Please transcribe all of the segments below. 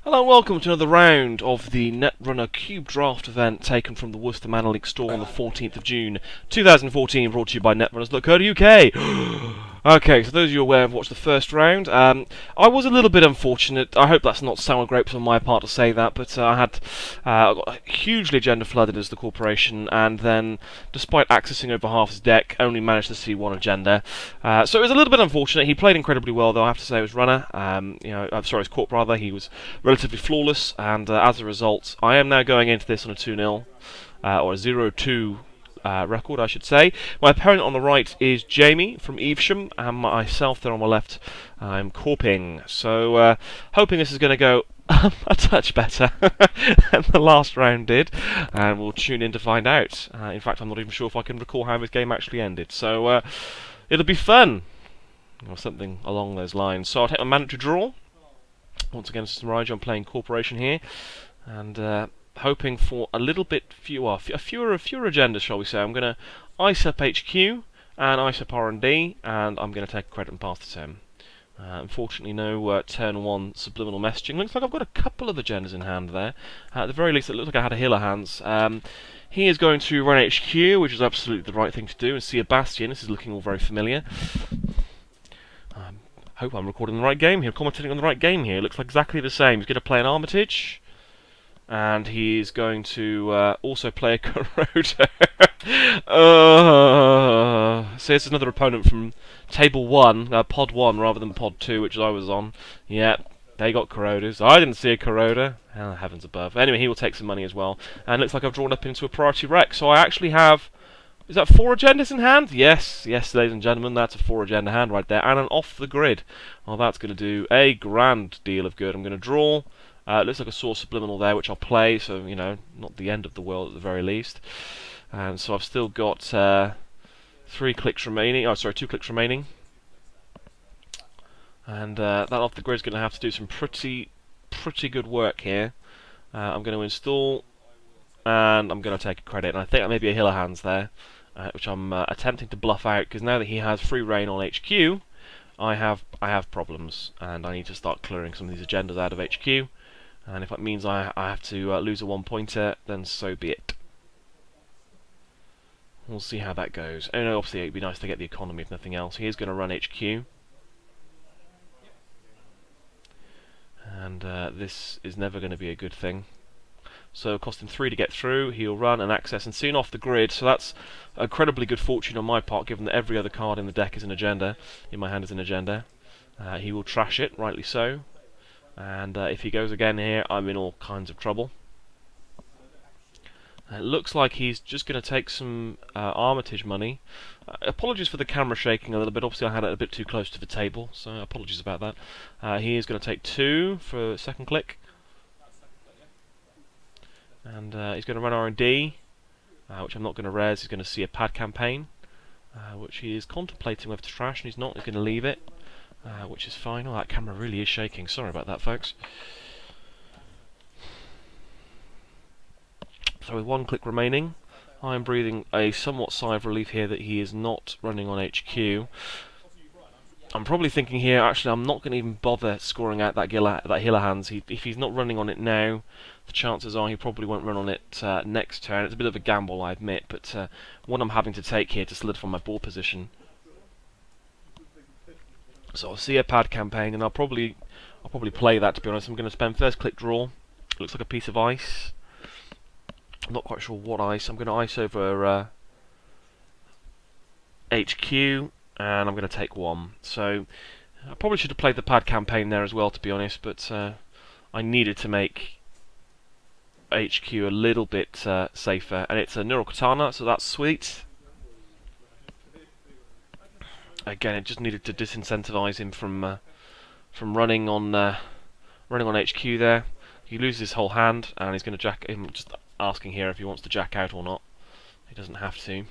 Hello and welcome to another round of the Netrunner Cube Draft event taken from the Worcester Manor League store on the 14th of June 2014, brought to you by Netrunners.co.uk. Okay, so those of you aware have watched the first round. I was a little bit unfortunate. I hope that's not sour grapes on my part to say that, but I got hugely agenda flooded as the corporation, and then, despite accessing over half his deck, only managed to see one agenda. So it was a little bit unfortunate. He played incredibly well, though I have to say, his runner. His Corp rather. He was relatively flawless, and as a result, I am now going into this on a 2-0 or a 0-2. Record, I should say. My opponent on the right is Jamie from Evesham, and myself there on my left, I'm Corping. So, hoping this is going to go a touch better than the last round did, and we'll tune in to find out. In fact, I'm not even sure if I can recall how this game actually ended, so it'll be fun, or something along those lines. So I'll take my mandatory draw. Once again, this is Nigel. I'm playing Corporation here, and hoping for a little bit fewer agendas, shall we say. I'm going to ice up HQ and ice up R&D, and I'm going to take credit and pass the turn. Unfortunately, no turn 1 subliminal messaging. Looks like I've got a couple of agendas in hand there. At the very least, it looks like I had a healer hands. He is going to run HQ, which is absolutely the right thing to do, and see a Bastion. This is looking all very familiar. Hope I'm recording the right game here, commentating on the right game here. It looks like exactly the same. He's going to play an Armitage, and he's going to also play a Corroder. So it's another opponent from Table 1, Pod 1 rather than Pod 2, which I was on. Yeah, they got Corroders. I didn't see a Corroder. Oh, heavens above. Anyway, he will take some money as well. And it looks like I've drawn up into a priority wreck, so I actually have... Is that 4 agendas in hand? Yes, ladies and gentlemen, that's a 4 agenda hand right there, and an off the grid. Well, that's going to do a grand deal of good. I'm going to draw. It looks like a source subliminal there, which I'll play, so, you know, not the end of the world at the very least. And so I've still got 2 clicks remaining. And that off the grid is going to have to do some pretty good work here. I'm going to install, and I'm going to take a credit. And I think that may be a healer hands there, which I'm attempting to bluff out, because now that he has free reign on HQ, I have problems, and I need to start clearing some of these agendas out of HQ. And if that means I have to lose a 1-pointer, then so be it. We'll see how that goes. And obviously it'd be nice to get the economy if nothing else. He is going to run HQ. And this is never going to be a good thing. So cost him 3 to get through. He'll run and access and soon off the grid. So that's incredibly good fortune on my part, given that every other card in the deck is an agenda. In my hand is an agenda. He will trash it, rightly so. And if he goes again here, I'm in all kinds of trouble. It looks like he's just going to take some Armitage money. Apologies for the camera shaking a little bit. Obviously I had it a bit too close to the table, so apologies about that. He is going to take 2 for second click. And he's going to run R&D, which I'm not going to res. He's going to see a pad campaign, which he is contemplating whether to trash, and he's not. He's going to leave it. Which is fine. Oh, that camera really is shaking. Sorry about that, folks. So with 1 click remaining, I'm breathing a somewhat sigh of relief here that he is not running on HQ. I'm probably thinking here, actually, I'm not going to even bother scoring out that healer hands. If he's not running on it now, the chances are he probably won't run on it next turn. It's a bit of a gamble, I admit, but one I'm having to take here to solidify my board position. So I'll see a pad campaign, and I'll probably play that, to be honest. I'm going to spend first click draw. It looks like a piece of ice. I'm not quite sure what ice. I'm going to ice over HQ, and I'm going to take 1. So I probably should have played the pad campaign there as well, to be honest, but I needed to make HQ a little bit safer. And it's a Neural Katana, so that's sweet. Again, it just needed to disincentivize him from running on HQ there. He loses his whole hand, and he's going to jack him. Just asking here if he wants to jack out or not. He doesn't have to.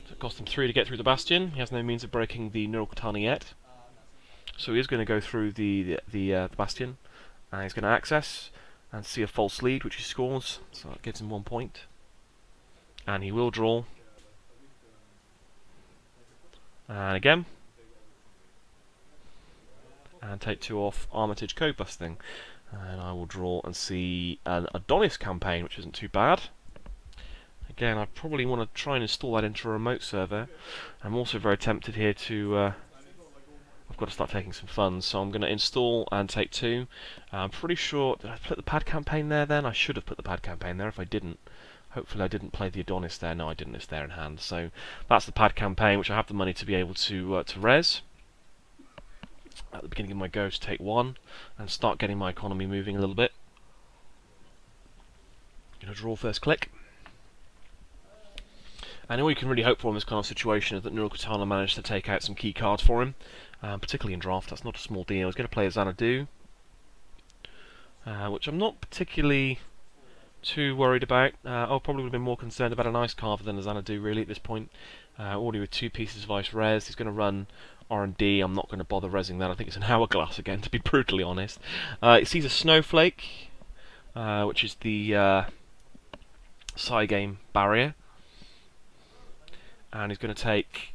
So it cost him 3 to get through the Bastion. He has no means of breaking the Neural Katana yet, so he is going to go through the Bastion, and he's going to access and see a false lead, which he scores. So that gives him 1 point, and he will draw. And again, and take 2 off Armitage Code Busting. And I will draw and see an Adonis campaign, which isn't too bad. Again, I probably want to try and install that into a remote server. I'm also very tempted here to... I've got to start taking some funds, so I'm going to install and take 2. I'm pretty sure... Did I put the pad campaign there then? I should have put the pad campaign there if I didn't. Hopefully I didn't play the Adonis there. No, I didn't. It's there in hand. So that's the pad campaign, which I have the money to be able to res. At the beginning of my go to take 1 and start getting my economy moving a little bit. Going to draw first click. And all you can really hope for in this kind of situation is that Netrunner managed to take out some key cards for him, particularly in draft. That's not a small deal. He's going to play a Xanadu, which I'm not particularly too worried about. I'll probably would have been more concerned about an Ice Carver than a Xanadu really at this point. Already with 2 pieces of Ice res, he's going to run R&D. I'm not going to bother resing that. I think it's an Hourglass again, to be brutally honest. It sees a Snowflake, which is the Cygame barrier. And he's going to take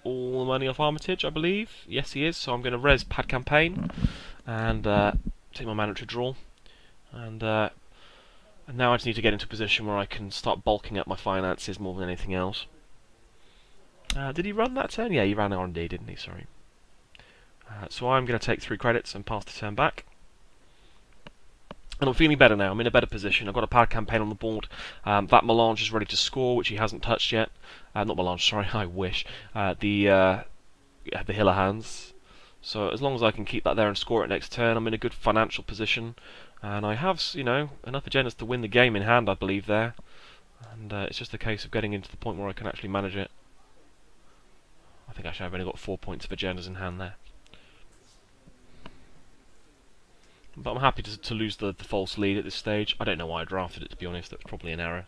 all the money off Armitage, I believe. Yes, he is. So I'm going to res pad campaign and take my mana to draw. And now I just need to get into a position where I can start bulking up my finances more than anything else. Did he run that turn? Yeah, he ran R&D, didn't he? Sorry. So I'm going to take 3 credits and pass the turn back. And I'm feeling better now. I'm in a better position. I've got a pad campaign on the board. That Melange is ready to score, which he hasn't touched yet. Not Melange, sorry, I wish. The Hiller Hands. So as long as I can keep that there and score it next turn, I'm in a good financial position. And I have, you know, enough agendas to win the game in hand, I believe, there. And it's just a case of getting into the point where I can actually manage it. I think actually I've only got 4 points of agendas in hand there. But I'm happy to lose the false lead at this stage. I don't know why I drafted it, to be honest. That was probably an error.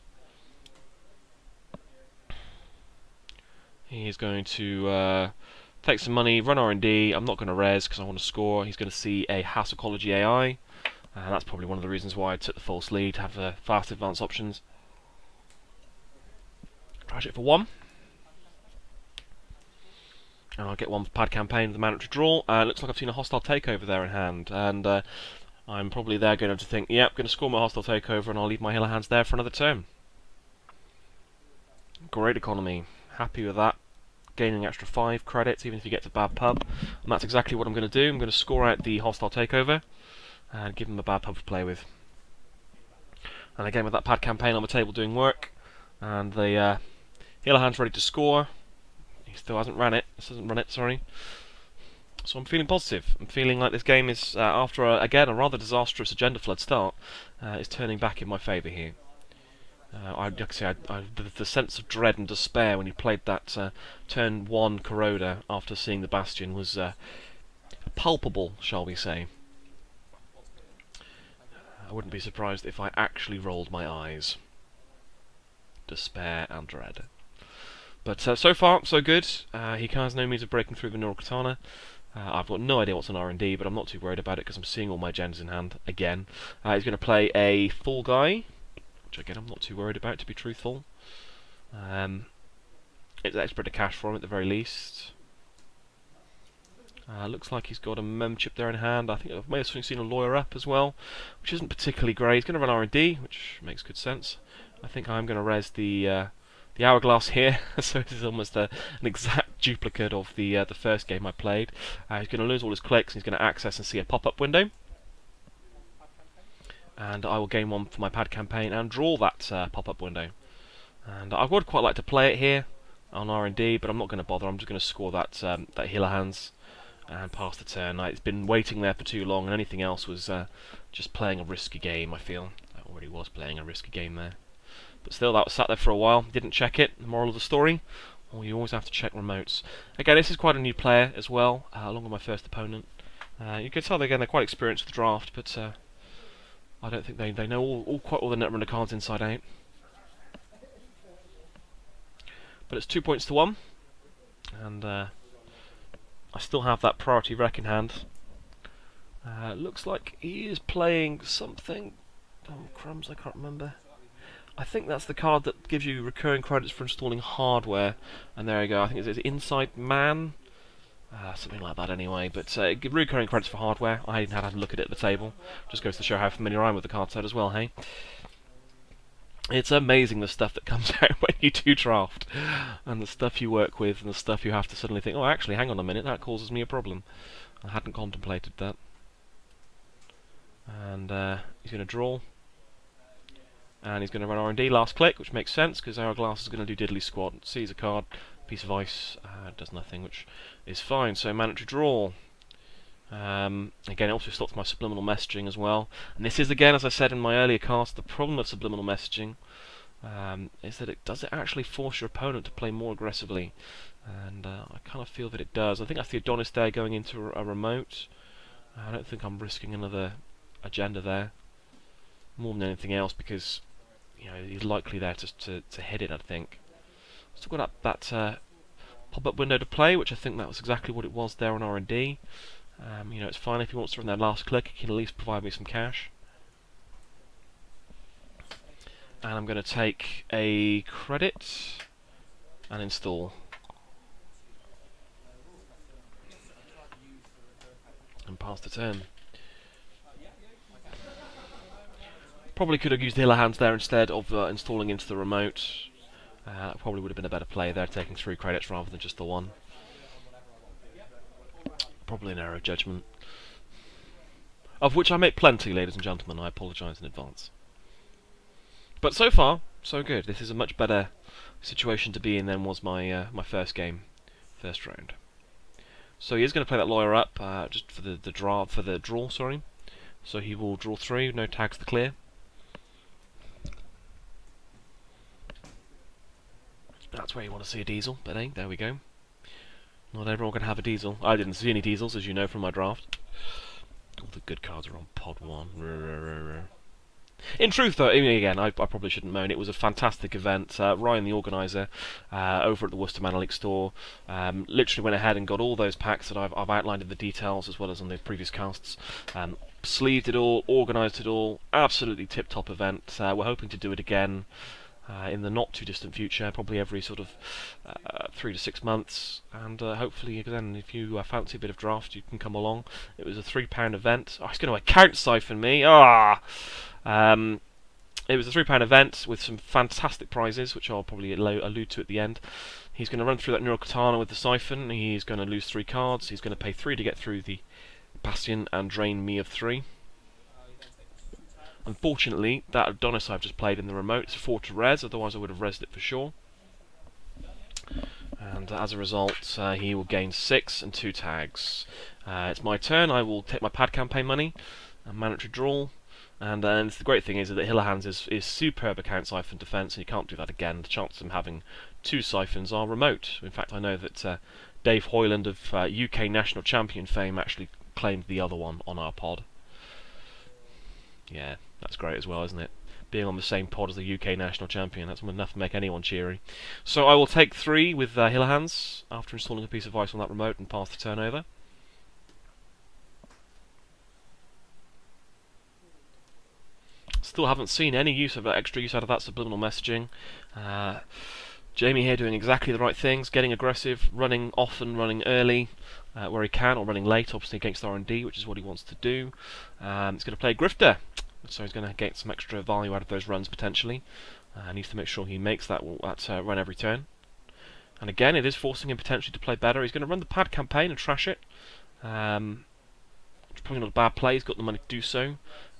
He is going to take some money, run R&D. I'm not going to res because I want to score. He's going to see a House Ecology AI. And that's probably one of the reasons why I took the false lead, to have fast advance options. Trash it for 1. And I'll get 1 pad campaign with the mana to draw. Looks like I've seen a hostile takeover there in hand. And I'm probably there going to think, yep, going to score my hostile takeover and I'll leave my Hiller Hands there for another turn. Great economy. Happy with that. Gaining extra 5 credits even if you get to bad pub. And that's exactly what I'm going to do. I'm going to score out the hostile takeover and give him a bad pub to play with. And again with that pad campaign on the table doing work. And the Hiller Hands ready to score. He still hasn't run it. This hasn't run it, sorry. So I'm feeling positive. I'm feeling like this game is, after again a rather disastrous agenda flood start, is turning back in my favour here. Like I say, the sense of dread and despair when you played that turn 1 Corroder after seeing the Bastion was palpable, shall we say. I wouldn't be surprised if I actually rolled my eyes. Despair and dread. But so far, so good. He has no means of breaking through the Netrunner. I've got no idea what's on R&D, but I'm not too worried about it because I'm seeing all my agendas in hand again. He's going to play a Fall Guy, which again I'm not too worried about, to be truthful. It's extra to cash for him at the very least. Looks like he's got a mem chip there in hand. I think I may have seen a Lawyer Up as well, which isn't particularly great. He's going to run R&D, which makes good sense. I think I'm going to res the Hourglass here, so this is almost an exact duplicate of the first game I played. He's going to lose all his clicks, and he's going to access and see a pop-up window. And I will gain 1 for my pad campaign and draw that pop-up window. And I would quite like to play it here on R&D, but I'm not going to bother. I'm just going to score that Hiller Hands and pass the turn. It's been waiting there for too long, and anything else was just playing a risky game, I feel. I already was playing a risky game there. But still, that was sat there for a while. Didn't check it. The moral of the story, well, you always have to check remotes. Again, this is quite a new player as well, along with my first opponent. You can tell, again, they're quite experienced with the draft, but I don't think they know quite all the Netrunner cards inside out. But it's 2 points to 1, and I still have that priority wreck in hand. Looks like he is playing something. Oh, crumbs, I can't remember. I think that's the card that gives you recurring credits for installing hardware. And there you go, I think it's Inside Man. Something like that anyway, but recurring credits for hardware. I hadn't had a look at it at the table. Just goes to show how familiar I am with the card set as well, hey? It's amazing the stuff that comes out when you do draft, and the stuff you work with, and the stuff you have to suddenly think, oh actually, hang on a minute, that causes me a problem. I hadn't contemplated that. And he's going to draw. And he's going to run R&D, last click, which makes sense, because Hourglass is going to do diddly squat. Sees a card, piece of ice, does nothing, which is fine. So mandatory draw. Again, it also stops my subliminal messaging as well. And this is, again, as I said in my earlier cast, the problem of subliminal messaging is that it actually force your opponent to play more aggressively. And I kind of feel that it does. I think that's the Adonis there going into a remote. I don't think I'm risking another agenda there, more than anything else, because he's likely there to hit it, I think. Still got that pop-up window to play, which I think that was exactly what it was there on R&D. It's fine if he wants to run that last click, he can at least provide me some cash. And I'm going to take a credit and install. And pass the turn. Probably could have used the Hiller Hands there instead of installing into the remote. Probably would have been a better play there, taking 3 credits rather than just the 1. Probably an error of judgment. Of which I make plenty, ladies and gentlemen, I apologise in advance. But so far, so good. This is a much better situation to be in than was my my first game, first round. So he is going to play that lawyer up, just for the draw, sorry. So he will draw 3, no tags to clear. That's where you want to see a diesel, but hey, there we go. Not everyone can have a diesel. I didn't see any diesels, as you know from my draft. All the good cards are on pod 1. In truth, though, again, I probably shouldn't moan. It was a fantastic event. Ryan, the organiser, over at the Worcester Manor store, literally went ahead and got all those packs that I've outlined in the details, as well as on the previous casts. Sleeved it all, organised it all. Absolutely tip-top event. We're hoping to do it again in the not-too-distant future, probably every sort of 3 to 6 months, and hopefully, again, if you fancy a bit of draft, you can come along. It was a £3 event. Oh, he's going to account siphon me! It was a £3 event with some fantastic prizes, which I'll probably allude to at the end. He's going to run through that Neural Katana with the siphon. He's going to lose 3 cards. He's going to pay 3 to get through the Bastion and drain me of 3. Unfortunately, that Adonis I've just played in the remote is 4 to res, otherwise I would have resed it for sure. And as a result, he will gain 6 and 2 tags. It's my turn. I will take my pad campaign money, and mandatory draw. And the great thing is that Hiller Hands is superb account siphon defense, and you can't do that again. The chances of him having 2 siphons are remote. In fact, I know that Dave Hoyland of UK National Champion fame actually claimed the other one on our pod. Yeah, that's great as well, isn't it? Being on the same pod as the UK National Champion, that's enough to make anyone cheery. So I will take 3 with Hiller Hands after installing a piece of ice on that remote and pass the turn over. Still haven't seen any use of extra use out of that subliminal messaging. Jamie here doing exactly the right things, getting aggressive, running often, running early where he can, or running late, obviously against R&D, which is what he wants to do. He's going to play Grifter, so he's going to get some extra value out of those runs potentially. Needs to make sure he makes that run every turn. And again, it is forcing him potentially to play better. He's going to run the pad campaign and trash it. It's probably not a bad play, he's got the money to do so.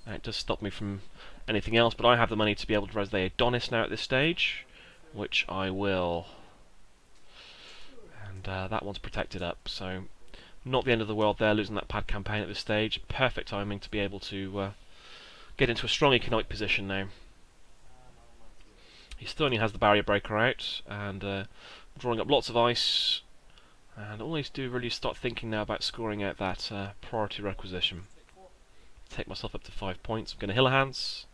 It does stop me from anything else, but I have the money to be able to res the Adonis now at this stage, which I will. And that one's protected up, so not the end of the world there, losing that pad campaign at this stage. Perfect timing to be able to get into a strong economic position now. He still only has the barrier breaker out, and drawing up lots of ice, and all I need to do really is start thinking now about scoring out that priority requisition. Take myself up to 5 points. I'm going to Hiller Hands,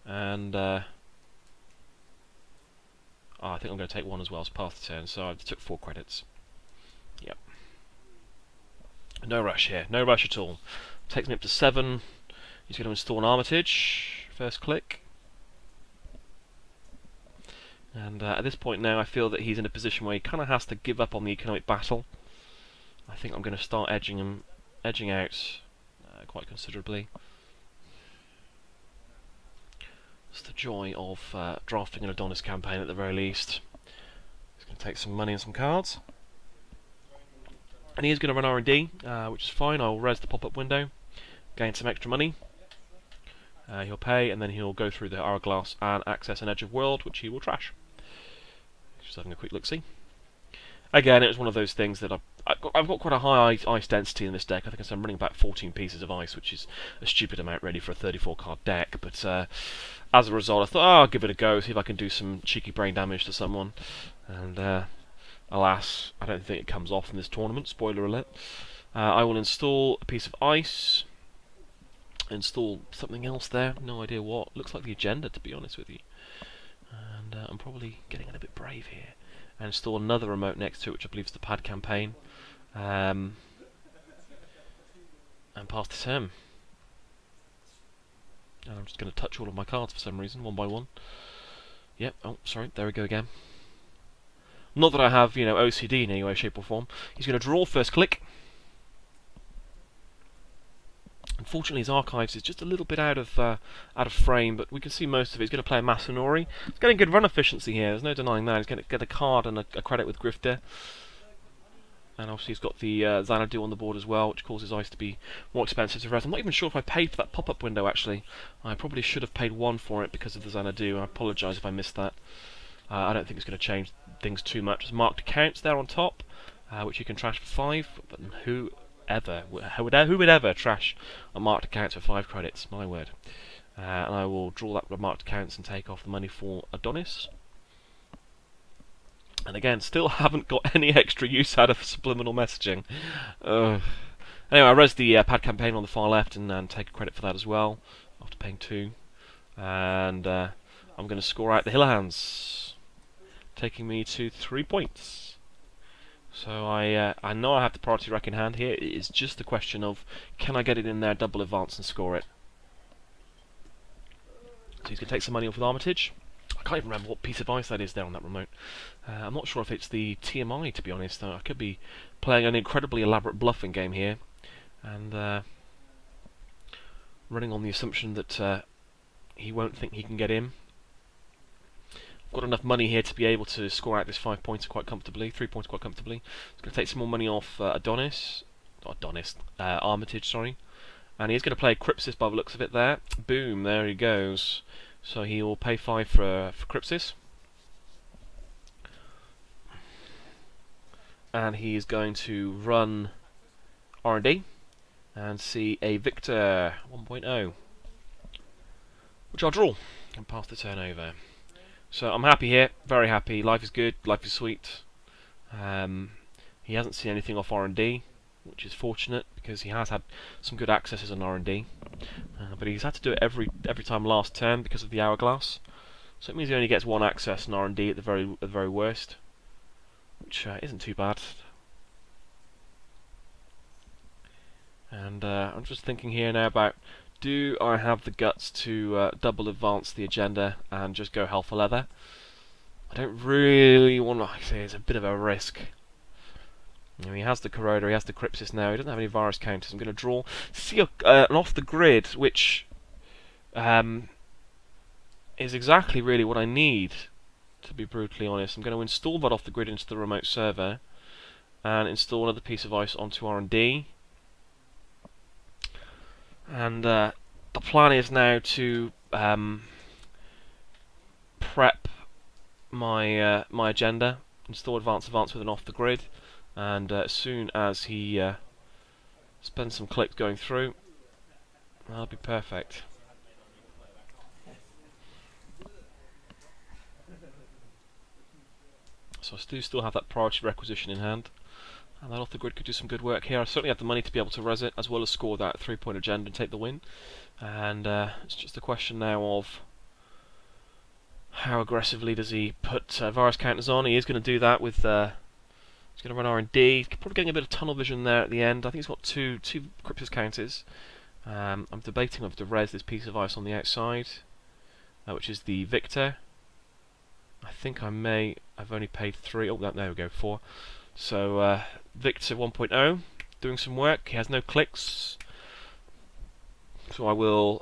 and I think I'm going to take 1 as well as pass the turn, so I took 4 credits. Yep. No rush here, no rush at all. Takes me up to 7. He's going to install an Armitage, first click. And at this point now I feel that he's in a position where he kind of has to give up on the economic battle. I think I'm going to start edging out quite considerably. It's the joy of drafting an Adonis campaign at the very least. He's going to take some money and some cards. And he is going to run R&D, which is fine. I'll res the pop-up window, gain some extra money. He'll pay, and then he'll go through the hourglass and access an edge of world, which he will trash. Just having a quick look-see. Again, it was one of those things that I've got quite a high ice density in this deck. I think I'm running about 14 pieces of ice, which is a stupid amount really for a 34-card deck. But as a result, I thought, oh, I'll give it a go, see if I can do some cheeky brain damage to someone. And alas, I don't think it comes off in this tournament. Spoiler alert. I will install a piece of ice. Install something else there. No idea what. Looks like the agenda, to be honest with you. And I'm probably getting a little bit brave here. And install another remote next to it, which I believe is the pad campaign. And pass to him. And I'm just going to touch all of my cards for some reason, one by one. Yep, oh, sorry, there we go again. Not that I have, you know, OCD in any way, shape or form. He's going to draw first click. Unfortunately, his archives is just a little bit out of frame, but we can see most of it. He's going to play a Masanori. He's getting good run efficiency here. There's no denying that. He's going to get a card and a credit with Grifter. And obviously he's got the Xanadu on the board as well, which causes ice to be more expensive to res. I'm not even sure if I paid for that pop-up window, actually. I probably should have paid 1 for it because of the Xanadu. I apologise if I missed that. I don't think it's going to change things too much. There's marked accounts there on top, which you can trash for 5. But who would ever trash a marked account for 5 credits? My word. And I will draw that marked accounts and take off the money for Adonis. And again, still haven't got any extra use out of subliminal messaging. Anyway, I res the pad campaign on the far left and take credit for that as well, after paying 2. And I'm going to score out the Hillahands, taking me to 3 points. So I know I have the priority rack in hand here. It is just the question of, can I get it in there, double advance and score it? So he's going to take some money off with Armitage. I can't even remember what piece of ice that is there on that remote. I'm not sure if it's the TMI, to be honest. I could be playing an incredibly elaborate bluffing game here, and running on the assumption that he won't think he can get in. I've got enough money here to be able to score out this 5 points quite comfortably, 3 points quite comfortably. It's going to take some more money off Armitage, sorry. And he's going to play Crypsis by the looks of it there. Boom, there he goes. So he will pay 5 for Crypsis. And he's going to run R&D and see a Victor 1.0, which I'll draw and pass the turn over. So I'm happy here, very happy. Life is good, life is sweet. He hasn't seen anything off R&D, which is fortunate because he has had some good accesses on R&D, but he's had to do it every time last turn because of the hourglass. So it means he only gets 1 access on R&D at the very worst, which isn't too bad. And I'm just thinking here now about, do I have the guts to double advance the agenda and just go hell for leather? I don't really want to. Like I say, it's a bit of a risk. You know, he has the Corroder, he has the Crypsis now, he doesn't have any virus counters. I'm going to draw, see an off the grid, which is exactly really what I need, to be brutally honest. I'm going to install that off the grid into the remote server and install another piece of ice onto R&D. And the plan is now to prep my my agenda, install advance with an off the grid, and as soon as he spends some clicks going through, that'll be perfect. So I do still have that priority requisition in hand, and that off the grid could do some good work here. I certainly have the money to be able to res it, as well as score that 3-point agenda and take the win. And it's just a question now of how aggressively does he put virus counters on. He is going to do that with. He's going to run R&D. He's probably getting a bit of tunnel vision there at the end. I think he's got two Crypsis counters. I'm debating whether to res this piece of ice on the outside, which is the Victor. I think I may. I've only paid 3. Oh, there we go, 4. So Victor 1.0 doing some work. He has no clicks, so I will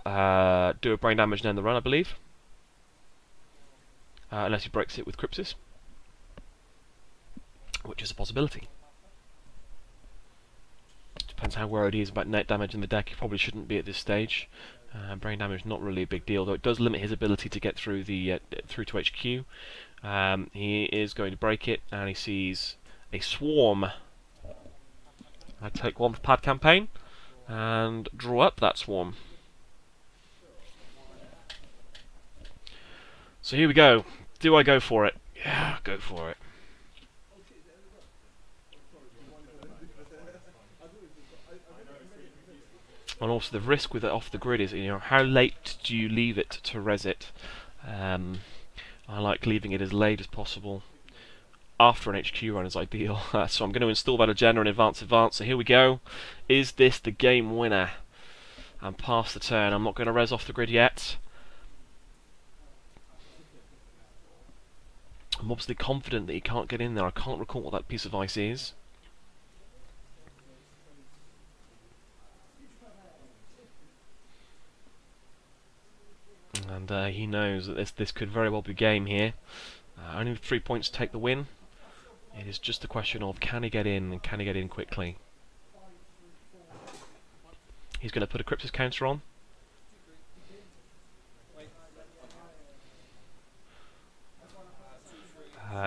do a brain damage and end the run, I believe. Unless he breaks it with Crypsis, which is a possibility. Depends how worried he is about net damage in the deck. He probably shouldn't be at this stage. Brain damage not really a big deal, though it does limit his ability to get through the through to HQ. He is going to break it, and he sees a swarm. I take one for pad campaign and draw up that swarm. So here we go. Do I go for it? Yeah, go for it. And also the risk with it off the grid is, how late do you leave it to res it? I like leaving it as late as possible. After an HQ run is ideal. So I'm going to install that agenda in advance. So here we go. Is this the game winner? I'm past the turn. I'm not going to res off the grid yet. I'm obviously confident that he can't get in there. I can't recall what that piece of ice is. And he knows that this could very well be game here. Only 3 points to take the win. It is just a question of, can he get in, and can he get in quickly? He's going to put a Crypsis counter on.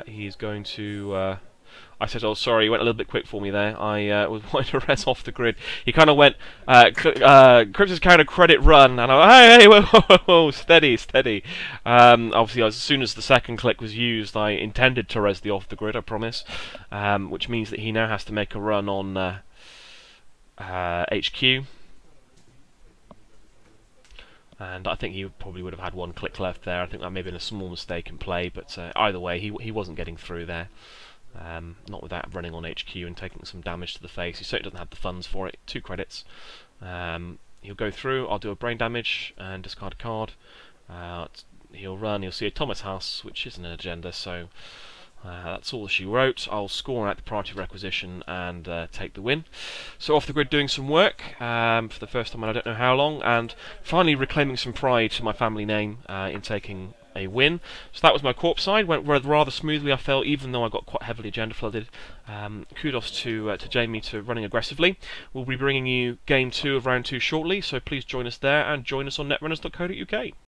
He's going to... I said, oh sorry, you went a little bit quick for me there. I was wanting to res off the grid. He kind of went, Crypsis counter credit run, and I went, hey, whoa, whoa, whoa, steady, steady. Obviously, as soon as the second click was used, I intended to res the off the grid, I promise. Which means that he now has to make a run on HQ. And I think he probably would have had one click left there. I think that may have been a small mistake in play, but either way, he wasn't getting through there. Not without running on HQ and taking some damage to the face. He certainly doesn't have the funds for it. 2 credits. He'll go through. I'll do a brain damage and discard a card. He'll run. He'll see a Thomas House, which isn't an agenda, so that's all she wrote. I'll score out the priority requisition and take the win. So off the grid doing some work for the first time in I don't know how long, and finally reclaiming some pride to my family name in taking a win. So that was my Corp side. Went rather smoothly, I felt, even though I got quite heavily agenda flooded. Kudos to Jamie to running aggressively. We'll be bringing you game 2 of round 2 shortly, so please join us there and join us on Netrunners.co.uk.